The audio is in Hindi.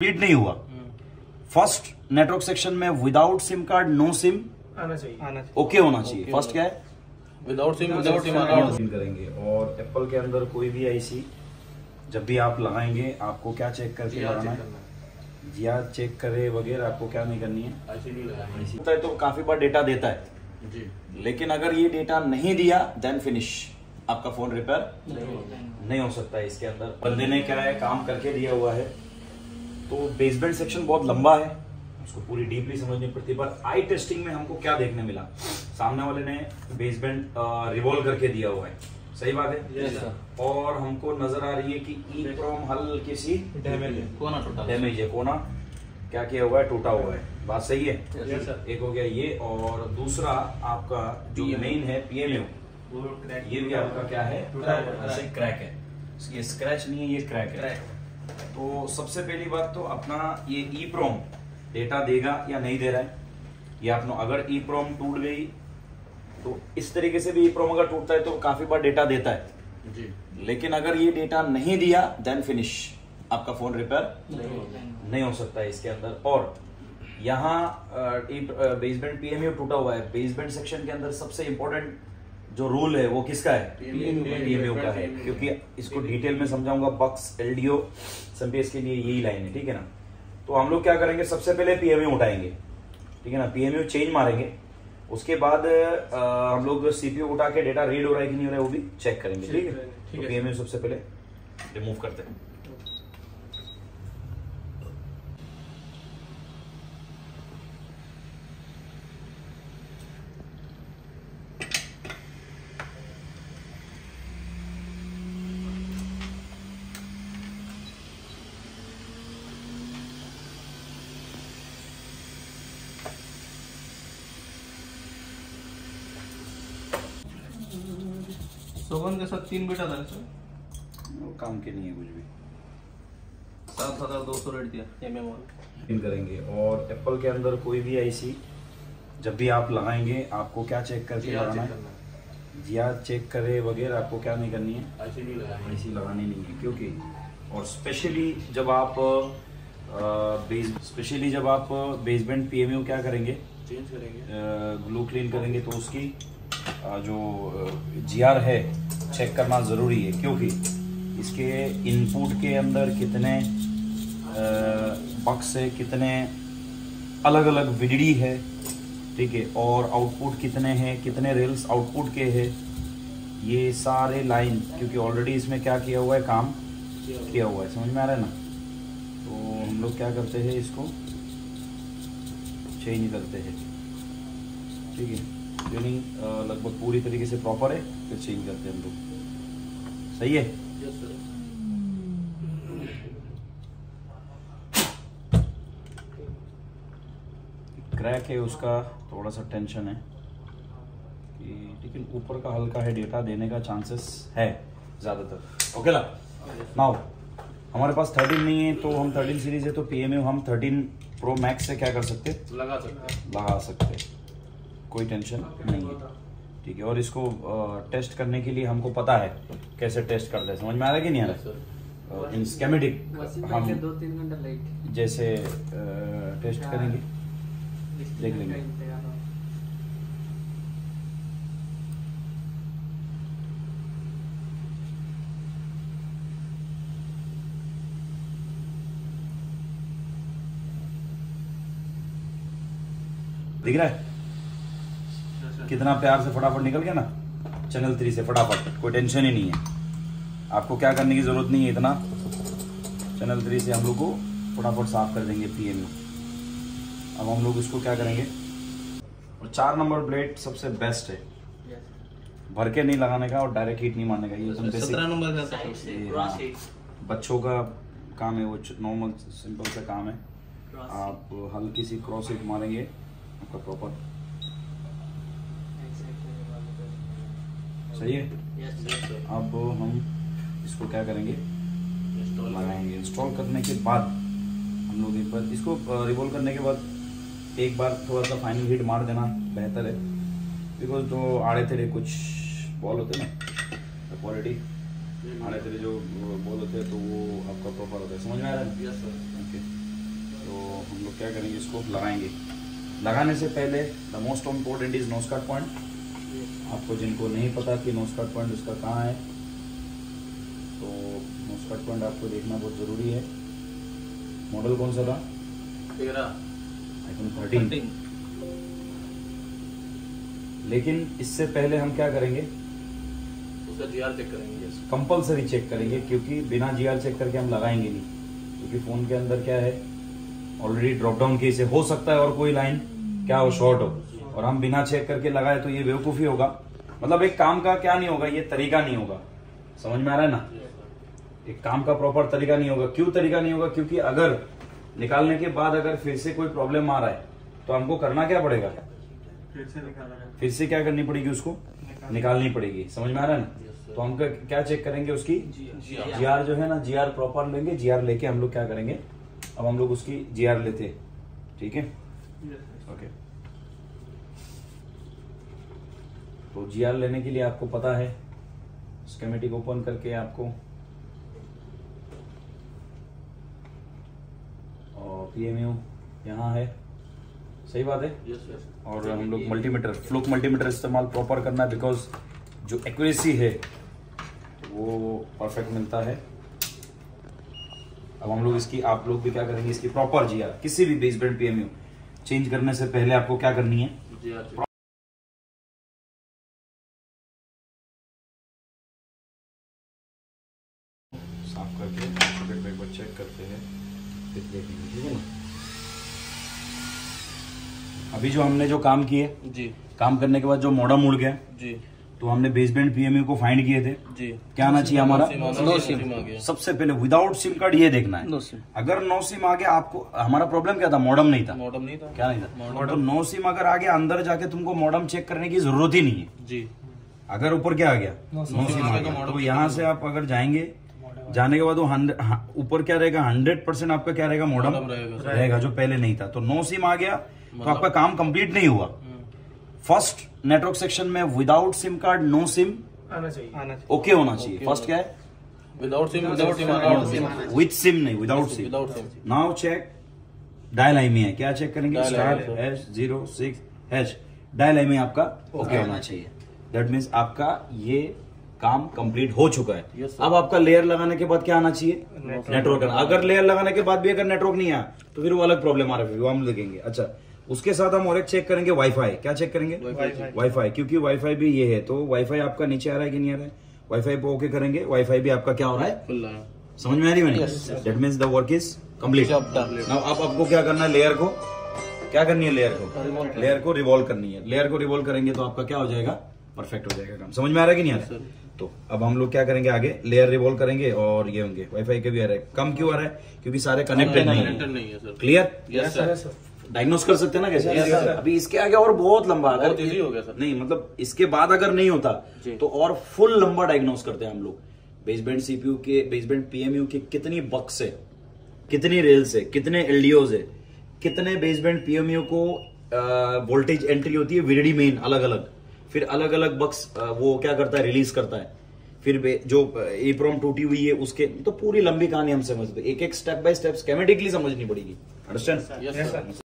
कंप्लीट नहीं हुआ। फर्स्ट नेटवर्क सेक्शन में without SIM card no SIM आना चाहिए ओके होना चाहिए। फर्स्ट क्या है विदाउट सिम करेंगे। और एप्पल के अंदर कोई भी आईसी जब भी आप लगाएंगे आपको क्या चेक करके लगाना है, जीआर चेक करे वगैरह आपको क्या नहीं करनी है। होता है तो काफी बार डेटा देता है जी, लेकिन अगर ये डेटा नहीं दिया देन फिनिश, आपका फोन रिपेयर नहीं हो सकता है। इसके अंदर बंदे ने क्या है काम करके दिया हुआ है, तो बेसबैंड सेक्शन बहुत लंबा है, उसको पूरी डीपली समझनी पड़ती है। पर आई टेस्टिंग में हमको क्या देखने मिला, सामने वाले ने बेसबैंड रिवॉल्व करके दिया हुआ है, सही बात है। yes, और हमको नजर आ रही है कि ईप्रोम हल्की सी डैमेज है, कोना क्या किया हुआ है, टूटा हुआ है, बात सही है। yes, एक हो गया ये, और दूसरा आपका जो मेन है पीएमयू, ये भी आपका क्या है, क्रैक है। ये स्क्रैच नहीं है, ये क्रैक है। तो सबसे पहली बात तो अपना ये ईप्रोम डेटा देगा या नहीं दे रहा है, ये अपना अगर ईप्रोम टूट गई तो इस तरीके से भी ईप्रोम अगर टूटता है तो काफी बार डेटा देता है जी, लेकिन अगर ये डेटा नहीं दिया देन फिनिश, आपका फोन रिपेयर नहीं हो सकता है इसके अंदर। और यहाँ बेसबैंड पीएमयू टूटा हुआ है, बेसबैंड सेक्शन के अंदर सबसे इंपॉर्टेंट जो रूल है वो किसका है, पीएमयू का है, क्योंकि इसको डिटेल में समझाऊंगा। बक्स एलडीओ एमपीएस के लिए यही लाइन है, ठीक है ना। तो हम लोग क्या करेंगे, सबसे पहले पीएमयू उठाएंगे, ठीक है ना, पीएमयू चेंज मारेंगे, उसके बाद हम लोग सीपीयू उठा के डेटा रीड हो रहा है कि नहीं हो रहा है वो भी चेक करेंगे, ठीक है। तो पीएमयू सबसे पहले रिमूव करते हैं। सोगन के साथ 3 बेटा था सर, वो काम के नहीं है कुछ भी। 7,200 रेट दिया एमएम इन करेंगे। और एप्पल के अंदर कोई भी आईसी जब भी आप लगाएंगे आपको क्या चेक करके लगाना है, जीआर चेक करे वगैरह आपको क्या नहीं करनी है, आईसी लगानी नहीं है। क्योंकि और स्पेशली जब आप बेसबैंड पीएमयू क्या करेंगे, चेंज करेंगे, ग्लू क्लीन करेंगे, तो उसकी जो जीआर है चेक करना ज़रूरी है। क्योंकि इसके इनपुट के अंदर कितने बक्स है, कितने अलग अलग वीडीडी है, ठीक है, और आउटपुट कितने हैं, कितने रेल्स आउटपुट के हैं, ये सारे लाइन, क्योंकि ऑलरेडी इसमें क्या किया हुआ है, काम किया हुआ है, समझ में आ रहा है ना। तो हम लोग क्या करते हैं, इसको चेंज करते हैं, ठीक है। ट्यूनिंग लगभग पूरी तरीके से प्रॉपर है, फिर चेंज करते हैं हम लोग, सही है। Yes sir. क्रैक है उसका थोड़ा सा टेंशन है कि, लेकिन ऊपर का हल्का है, डेटा देने का चांसेस है ज़्यादातर। ओके ला नाउ हमारे पास 13 नहीं है, तो हम 13 सीरीज है, तो पीएमयू हम 13 प्रो मैक्स से क्या कर सकते, लगा सकते, कोई टेंशन नहीं है, ठीक है। और इसको टेस्ट करने के लिए हमको पता है कैसे टेस्ट करते हैं, समझ में आ रहा है कि नहीं आ रहा है। इन स्केमेटिक हम 2-3 घंटा लेट जैसे टेस्ट करेंगे, देख लेंगे। दिख रहा है कितना प्यार से फटाफट निकल गया ना, चैनल 3 से फटाफट, कोई टेंशन ही नहीं है। आपको क्या करने की जरूरत नहीं है इतना, चैनल 3 से हम लोग को फटाफट साफ कर देंगे पीएमयू। अब हम लोग इसको क्या करेंगे, और 4 नंबर ब्लेड सबसे बेस्ट है, भर के नहीं लगाने का और डायरेक्ट हीट नहीं मारने का। ये एकदम बेसिक 17 नंबर का बच्चों का काम है, वो नॉर्मल सिंपल सा काम है। आप हल्की सी क्रॉस हिट मारेंगे, आपका प्रॉपर सही है। अब हम इसको क्या करेंगे, लगाएंगे। इंस्टॉल करने के बाद हम लोग एक बार इसको रिवॉल्व करने के बाद एक बार थोड़ा सा फाइनल हीट मार देना बेहतर है, बिकॉज जो आड़े तेरे कुछ बॉल होते हैं ना, क्वालिटी आड़े तेरे जो बॉल होते हैं तो वो आपका प्रॉपर होता है, समझ में आ रहा है। Yes sir. ओके। क्या करेंगे, इसको लगाएंगे। लगाने से पहले the most important is nose cut point. आपको जिनको नहीं पता कि नोज कट पॉइंट उसका कहाँ है, तो नोज कट पॉइंट आपको देखना बहुत ज़रूरी है। मॉडल कौन सा था? 13 iPhone 13। लेकिन इससे पहले हम क्या करेंगे, उसका जीआर चेक करेंगे। कंपलसरी चेक करेंगे, क्योंकि बिना जीआर चेक करके हम लगाएंगे नहीं। क्योंकि फोन के अंदर क्या है, ऑलरेडी ड्रॉप डाउन केस है, हो सकता है और कोई लाइन क्या हो, शॉर्ट हो, और हम बिना चेक करके लगाए तो ये बेवकूफी होगा। मतलब एक काम का क्या नहीं होगा, ये तरीका नहीं होगा। समझ में आ रहा है ना? एक काम का प्रॉपर तरीका नहीं होगा। क्यों तरीका नहीं होगा? क्योंकि अगर निकालने के बाद अगर फिर से कोई प्रॉब्लम आ रहा है तो हमको करना क्या पड़ेगा, फिर से क्या करनी पड़ेगी, उसको निकालनी पड़ेगी। समझ में आ रहा है ना? तो हम क्या चेक करेंगे, उसकी जीआर जो है ना, जीआर प्रॉपर लेंगे। जीआर लेके हम लोग क्या करेंगे, अब हम लोग उसकी जीआर लेते हैं। ठीक है, ओके। तो जीआर लेने के लिए आपको पता है, स्कीमेटिक ओपन करके आपको, और पीएमयू यहाँ है, सही बात है। और हम लोग मल्टीमीटर, फ्लूक मल्टीमीटर इस्तेमाल प्रॉपर करना है, बिकॉज जो एक्यूरेसी है वो परफेक्ट मिलता है। अब हम लोग इसकी, आप लोग भी क्या करेंगे, इसकी प्रॉपर जीआर, किसी भी बेसबैंड पीएमयू चेंज करने से पहले आपको क्या करनी है, साफ करके एक बार चेक करते हैं, फिर देखेंगे। ठीक है ना? अभी जो हमने जो काम किए जी, काम करने के बाद जो मॉडम उड़ गया जी, तो हमने बेसबैंड पीएमयू को फाइंड किए थे। जी, क्या आना चाहिए हमारा, नो सिम आ गया। सबसे पहले विदाउट सिम कार्ड ये देखना है। नो सिम, अगर नो सिम आ गया, आपको, हमारा प्रॉब्लम क्या था, मॉडम नहीं था। मॉडम नहीं था। क्या नहीं था? तो नो सिम अगर आ गया, अंदर जाके तुमको मॉडम चेक करने की जरूरत ही नहीं है। जी, अगर ऊपर क्या आ गया, नो सिम आ गया, तो यहाँ से आप अगर जाएंगे, जाने के बाद वो ऊपर क्या रहेगा, 100% आपका क्या रहेगा, मॉडम रहेगा, जो पहले नहीं था। तो नो सिम आ गया तो आपका काम कंप्लीट नहीं हुआ। फर्स्ट नेटवर्क सेक्शन में without SIM card, no SIM आना चाहिए, ओके होना चाहिए। फर्स्ट क्या है, विदाउट सिम, विथ सिम नहीं, without sim. Without sim. Now check dial आई में है, क्या चेक करेंगे, स्टार्ट #06#, डायल आई में आपका ओके होना चाहिए। दैट मीन्स आपका ये काम कंप्लीट हो चुका है। Yes, अब आपका लेयर लगाने के बाद क्या आना चाहिए, नेटवर्क। अगर लेयर लगाने के बाद भी अगर नेटवर्क नहीं आया तो फिर वो अलग प्रॉब्लम आ रहा है, वो हम देखेंगे। अच्छा, उसके साथ हम और एक चेक करेंगे, वाईफाई। क्या चेक करेंगे, वाईफाई, क्योंकि वाईफाई भी ये है। तो वाईफाई आपका नीचे आ रहा है कि नहीं आ रहा है, वाईफाई पे ओके करेंगे। वाईफाई भी आपका क्या हो रहा है, समझ में आ रही है? That means the work is complete. Now अब आपको क्या करना है, लेयर को क्या करनी है, लेयर को रिवॉल्व करनी है। लेयर को रिवॉल्व करेंगे तो आपका क्या हो जाएगा, परफेक्ट हो जाएगा काम। समझ में आ रहा है कि नहीं आ रहा है? तो अब हम लोग क्या करेंगे, आगे लेयर रिवॉल्व करेंगे और ये होंगे। वाईफाई के भी आ रहा है, कम क्यों आ रहा है, क्योंकि सारे कनेक्टेड नहीं है। क्लियर? Yes sir. डायग्नोस कर सकते हैं ना कैसे? अभी इसके आगे और बहुत लंबा, अगर इजी हो गया सर। नहीं, मतलब इसके बाद अगर नहीं होता तो और फुल लंबा डायग्नोस करते हैं हम लोग। बेसबैंड सीपीयू के, बेसबैंड पीएमयू के कितनी बक्स है, कितनी रेल्स है, कितने एलडीओज है, कितने बेसबैंड पीएमयू को वोल्टेज एंट्री होती है, वीडीडी मेन अलग अलग, फिर अलग अलग बक्स वो क्या करता है, रिलीज करता है। फिर जो EEPROM टूटी हुई है उसके, तो पूरी लंबी कहानी हम समझते, एक एक स्टेप बाय स्टेप स्कीमेटिकली समझनी पड़ेगी। अंडरस्टैंड? Yes sir.